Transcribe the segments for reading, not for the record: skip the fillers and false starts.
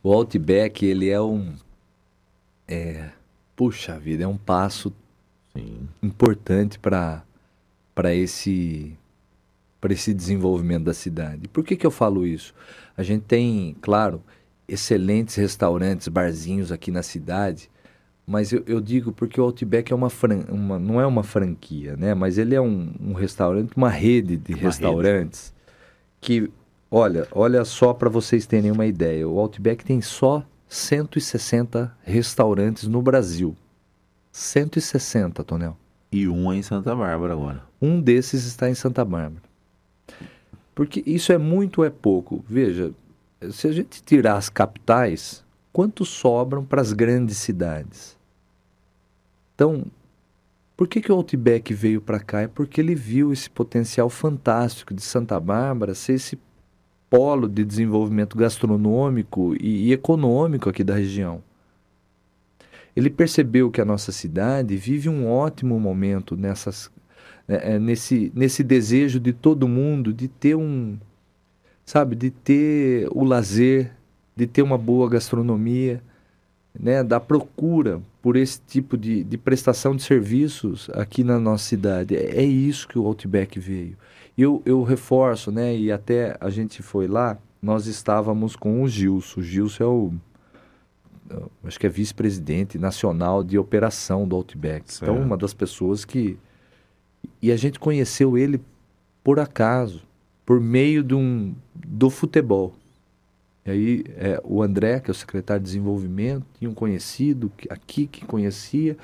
O Outback, ele é puxa vida, é um passo Sim. importante para esse desenvolvimento da cidade. Por que eu falo isso? A gente tem, claro, excelentes restaurantes, barzinhos aqui na cidade, mas eu digo porque o Outback é não é uma franquia, né? Mas ele é um restaurante, uma rede de Uma restaurantes que, olha só para vocês terem uma ideia, o Outback tem só 160 restaurantes no Brasil. 160, Tonel. E um é em Santa Bárbara agora. Um desses está em Santa Bárbara. Porque isso é muito ou é pouco? Veja, se a gente tirar as capitais, quantos sobram para as grandes cidades? Então, por que o Outback veio para cá? É porque ele viu esse potencial fantástico de Santa Bárbara ser esse polo de desenvolvimento gastronômico e econômico aqui da região. Ele percebeu que a nossa cidade vive um ótimo momento nesse desejo de todo mundo de ter de ter o lazer, de ter uma boa gastronomia, né, da procura por esse tipo de prestação de serviços aqui na nossa cidade. É isso que o Outback veio. E eu reforço, né, e até a gente foi lá, nós estávamos com o Gilson. O Gilson acho que é vice-presidente nacional de operação do Outback. Certo. Então, uma das pessoas que... E a gente conheceu ele por acaso, por meio do futebol. E aí, o André, que é o secretário de desenvolvimento, tinha um conhecido aqui que conhecia,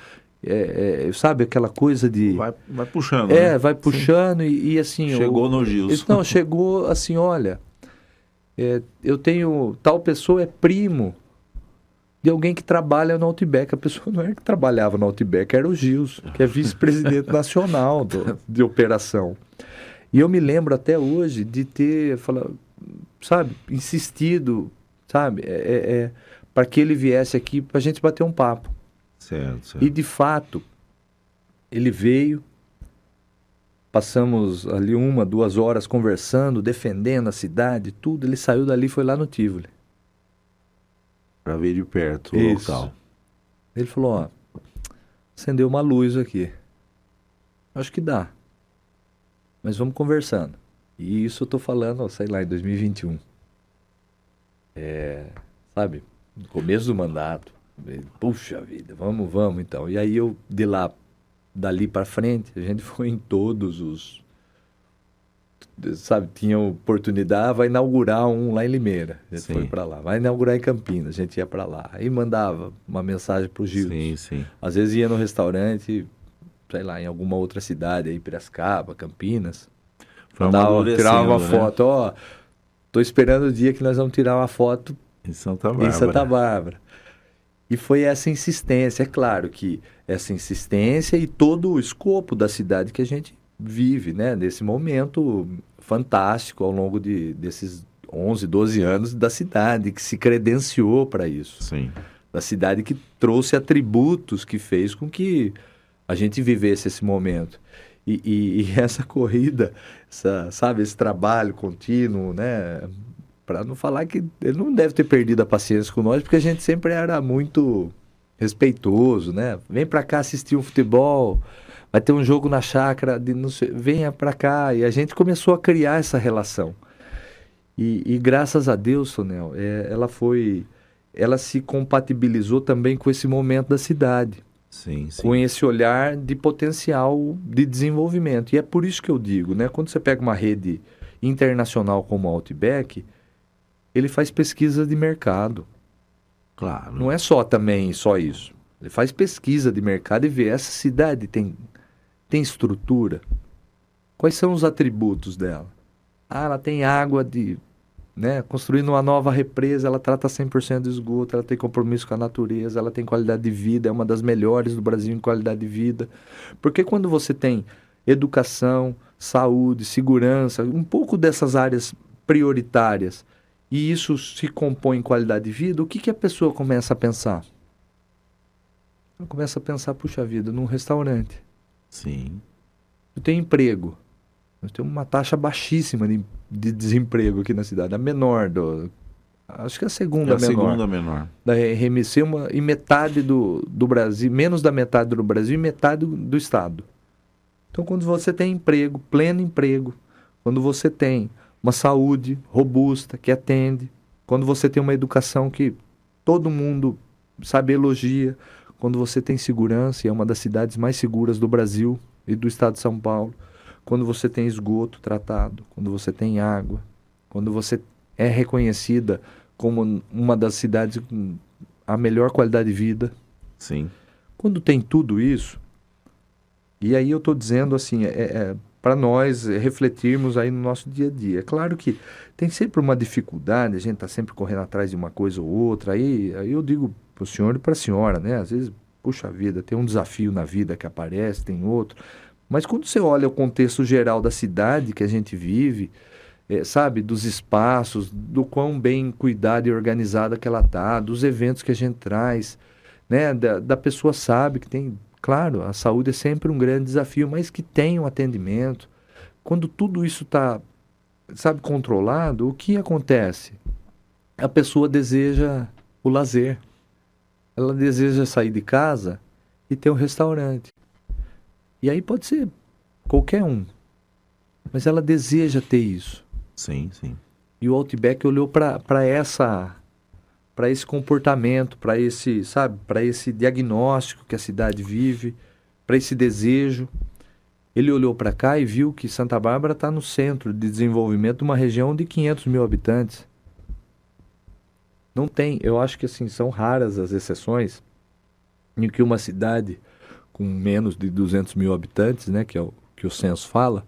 sabe, aquela coisa de... Vai puxando, né? vai puxando e assim... Chegou no Gilson. Não, chegou assim, olha, eu tenho... Tal pessoa é primo de alguém que trabalha no Outback. A pessoa não era que trabalhava no Outback, era o Gilson, que é vice-presidente nacional de operação. E eu me lembro até hoje de ter, sabe, insistido, sabe, para que ele viesse aqui para a gente bater um papo. Certo. E de fato, ele veio, passamos ali 1-2 horas conversando, defendendo a cidade, tudo. Ele saiu dali e foi lá no Tivoli. Para ver de perto o Isso. local. Ele falou, acendeu uma luz aqui. Acho que dá. Mas vamos conversando. E isso eu tô falando, sei lá, em 2021. Sabe, no começo do mandato. Puxa vida, vamos então. E aí dali para frente, a gente foi em todos os... Sabe, tinha oportunidade, vai inaugurar um lá em Limeira. A gente foi para lá. Vai inaugurar em Campinas, a gente ia para lá. Aí mandava uma mensagem pro Gilson. Sim. Às vezes ia no restaurante, sei lá, em alguma outra cidade, aí Piracicaba, Campinas. Tirava uma foto, tô esperando o dia que nós vamos tirar uma foto em Santa Bárbara. E foi essa insistência, é claro que essa insistência e todo o escopo da cidade que a gente vive, né, nesse momento fantástico ao longo desses 11, 12 anos da cidade, que se credenciou para isso. Sim. Da cidade que trouxe atributos que fez com que a gente vivesse esse momento. E essa corrida, esse trabalho contínuo, né? Para não falar que ele não deve ter perdido a paciência com nós, porque a gente sempre era muito respeitoso, né? Vem para cá assistir um futebol, vai ter um jogo na chácara, venha para cá. E a gente começou a criar essa relação. E graças a Deus, Tonel, ela se compatibilizou também com esse momento da cidade. Sim. Com esse olhar de potencial de desenvolvimento. E é por isso que eu digo, né? Quando você pega uma rede internacional como a Outback, ele faz pesquisa de mercado. Claro. Não é só isso. Ele faz pesquisa de mercado e vê, essa cidade tem estrutura? Quais são os atributos dela? Ela tem água construindo uma nova represa, ela trata 100% de esgoto, ela tem compromisso com a natureza, ela tem qualidade de vida, é uma das melhores do Brasil em qualidade de vida. Porque quando você tem educação, saúde, segurança, um pouco dessas áreas prioritárias, e isso se compõe em qualidade de vida, o que a pessoa começa a pensar? Ela começa a pensar, puxa vida, num restaurante. Sim. Eu tenho emprego. Nós temos uma taxa baixíssima de desemprego aqui na cidade, a menor acho que é a segunda menor. Segunda menor. Da RMC, e metade do Brasil, menos da metade do Brasil e metade do estado. Então, quando você tem emprego, pleno emprego, quando você tem uma saúde robusta, que atende, quando você tem uma educação que todo mundo sabe, elogia, quando você tem segurança, e é uma das cidades mais seguras do Brasil e do estado de São Paulo, quando você tem esgoto tratado, quando você tem água, quando você é reconhecida como uma das cidades com a melhor qualidade de vida. Sim. Quando tem tudo isso, e aí eu estou dizendo assim, para nós refletirmos aí no nosso dia a dia. É claro que tem sempre uma dificuldade, a gente está sempre correndo atrás de uma coisa ou outra, aí eu digo para o senhor e para a senhora, né? Às vezes, puxa vida, tem um desafio na vida que aparece, tem outro. Mas quando você olha o contexto geral da cidade que a gente vive, sabe, dos espaços, do quão bem cuidada e organizada que ela está, dos eventos que a gente traz, né? Da pessoa sabe que tem... Claro, a saúde é sempre um grande desafio, mas que tem um atendimento. Quando tudo isso está, sabe, controlado, o que acontece? A pessoa deseja o lazer. Ela deseja sair de casa e ter um restaurante. E aí pode ser qualquer um. Mas ela deseja ter isso. Sim, sim. E o Outback olhou para esse comportamento, para esse, sabe, para esse diagnóstico que a cidade vive, para esse desejo. Ele olhou para cá e viu que Santa Bárbara está no centro de desenvolvimento de uma região de 500 mil habitantes. Não tem, eu acho que assim, são raras as exceções em que uma cidade com menos de 200 mil habitantes, né, que é o que o censo fala,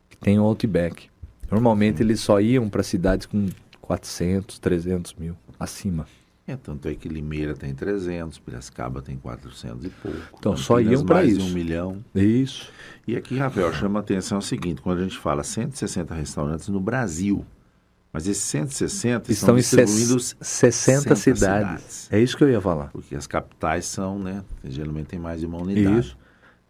que tem um Outback. Normalmente eles só iam para cidades com 400, 300 mil. Acima. Tanto é que Limeira tem 300, Piracicaba tem 400 e pouco. Então, Campinas, só iam para isso. Mais de 1 milhão. Isso. E aqui, Rafael, chama a atenção o seguinte, quando a gente fala 160 restaurantes no Brasil, mas esses 160 estão distribuídos em 60 cidades. É isso que eu ia falar. Porque as capitais são, né, geralmente tem mais de uma unidade. Isso.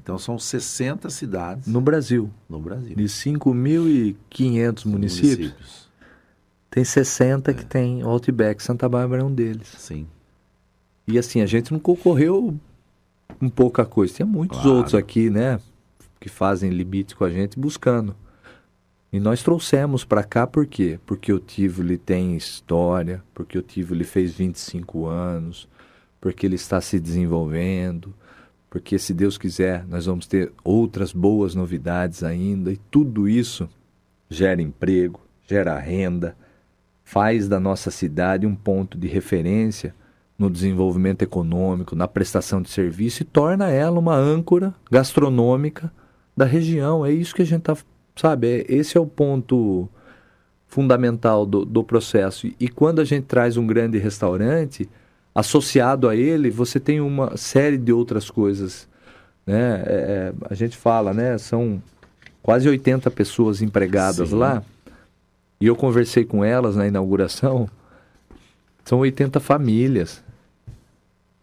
Então, são 60 cidades. No Brasil. No Brasil. De 5.500 municípios. Tem 60 que tem Outback, Santa Bárbara é um deles. Sim. E assim, a gente não concorreu com pouca coisa. Tem muitos outros aqui, né, que fazem limite com a gente buscando. E nós trouxemos para cá por quê? Porque o Tivoli tem história, porque o Tivoli fez 25 anos, porque ele está se desenvolvendo, porque se Deus quiser nós vamos ter outras boas novidades ainda. E tudo isso gera emprego, gera renda, faz da nossa cidade um ponto de referência no desenvolvimento econômico, na prestação de serviço e torna ela uma âncora gastronômica da região. É isso que a gente está, sabe, esse é o ponto fundamental do processo. E quando a gente traz um grande restaurante, associado a ele, você tem uma série de outras coisas, né? A gente fala, né? São quase 80 pessoas empregadas lá. E eu conversei com elas na inauguração, são 80 famílias.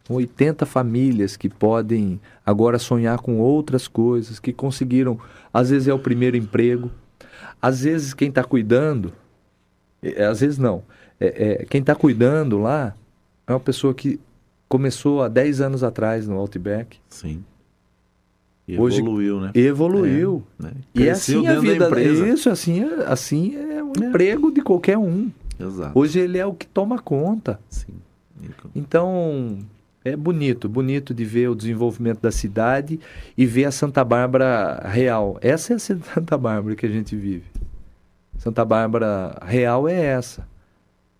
São 80 famílias que podem agora sonhar com outras coisas, que conseguiram, às vezes é o primeiro emprego, às vezes quem está cuidando, às vezes não, quem está cuidando lá é uma pessoa que começou há 10 anos atrás no Outback. Sim. E evoluiu, né? Evoluiu. Né? E assim a vida, isso, assim é um emprego de qualquer um. Exato. Hoje ele é o que toma conta. Sim. Então, é bonito de ver o desenvolvimento da cidade e ver a Santa Bárbara real. Essa é a Santa Bárbara que a gente vive. Santa Bárbara real é essa.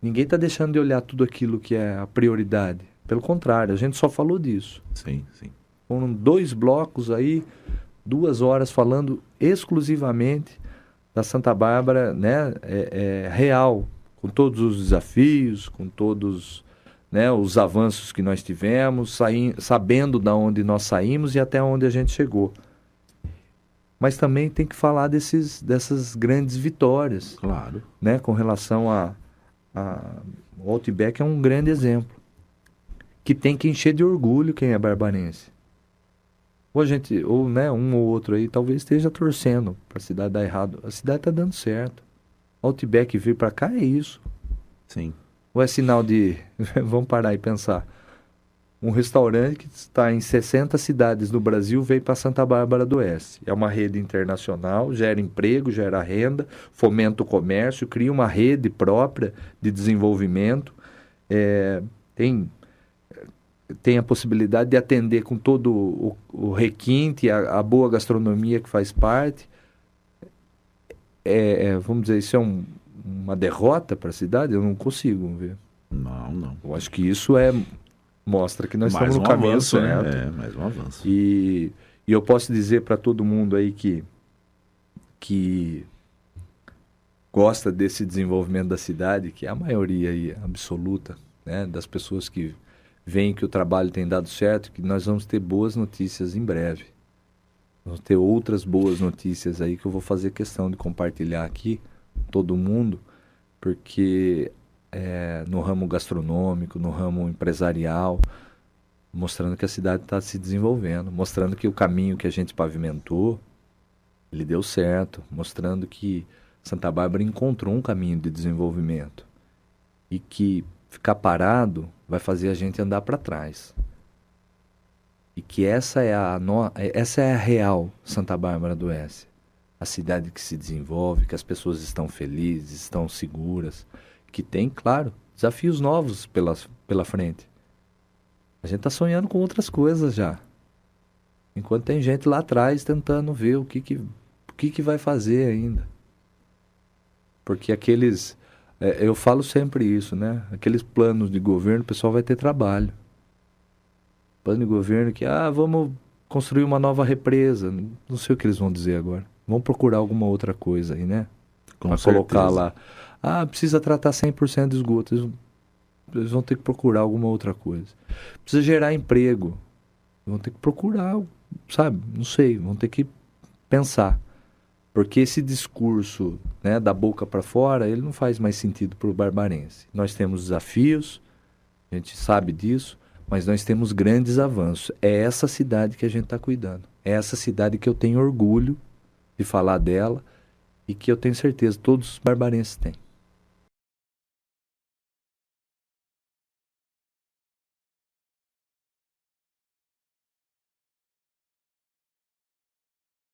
Ninguém está deixando de olhar tudo aquilo que é a prioridade. Pelo contrário, a gente só falou disso. Sim, sim. Foram 2 blocos aí, 2 horas falando exclusivamente da Santa Bárbara, né, real, com todos os desafios, com todos, né, os avanços que nós tivemos, sabendo de onde nós saímos e até onde a gente chegou. Mas também tem que falar dessas grandes vitórias. Claro. Né, com relação o Outback é um grande exemplo. Que tem que encher de orgulho quem é barbarense. Ou né, um ou outro aí talvez esteja torcendo para a cidade dar errado. A cidade está dando certo. Outback vir para cá é isso. Sim. ou é sinal de... Vamos parar e pensar. Um restaurante que está em 60 cidades no Brasil veio para Santa Bárbara do Oeste. É uma rede internacional, gera emprego, gera renda, fomenta o comércio, cria uma rede própria de desenvolvimento. Tem a possibilidade de atender com todo o requinte, a boa gastronomia que faz parte. Vamos dizer, isso é uma derrota para a cidade? Eu não consigo ver. Não. Eu acho que isso mostra que nós estamos no caminho certo. Mais um avanço. E eu posso dizer para todo mundo aí que gosta desse desenvolvimento da cidade, que é a maioria aí, absoluta, né, das pessoas que veem que o trabalho tem dado certo, que nós vamos ter boas notícias em breve. Vamos ter outras boas notícias aí que eu vou fazer questão de compartilhar aqui com todo mundo, porque no ramo gastronômico, no ramo empresarial, mostrando que a cidade está se desenvolvendo, mostrando que o caminho que a gente pavimentou, ele deu certo, mostrando que Santa Bárbara encontrou um caminho de desenvolvimento e que ficar parado vai fazer a gente andar para trás. E que essa é a real Santa Bárbara do Oeste. A cidade que se desenvolve, que as pessoas estão felizes, estão seguras, que tem, claro, desafios novos pela frente. A gente está sonhando com outras coisas já. Enquanto tem gente lá atrás tentando ver o que vai fazer ainda. Porque eu falo sempre isso, né? Aqueles planos de governo, o pessoal vai ter trabalho. Plano de governo que, vamos construir uma nova represa. Não sei o que eles vão dizer agora. Vamos procurar alguma outra coisa aí, né? Para colocar lá. Precisa tratar 100% de esgoto. Eles vão ter que procurar alguma outra coisa. Precisa gerar emprego. Vão ter que procurar, sabe? Não sei, vão ter que pensar. Porque esse discurso, né, da boca para fora, ele não faz mais sentido para o barbarense. Nós temos desafios, a gente sabe disso, mas nós temos grandes avanços. É essa cidade que a gente está cuidando. É essa cidade que eu tenho orgulho de falar dela e que eu tenho certeza todos os barbarenses têm.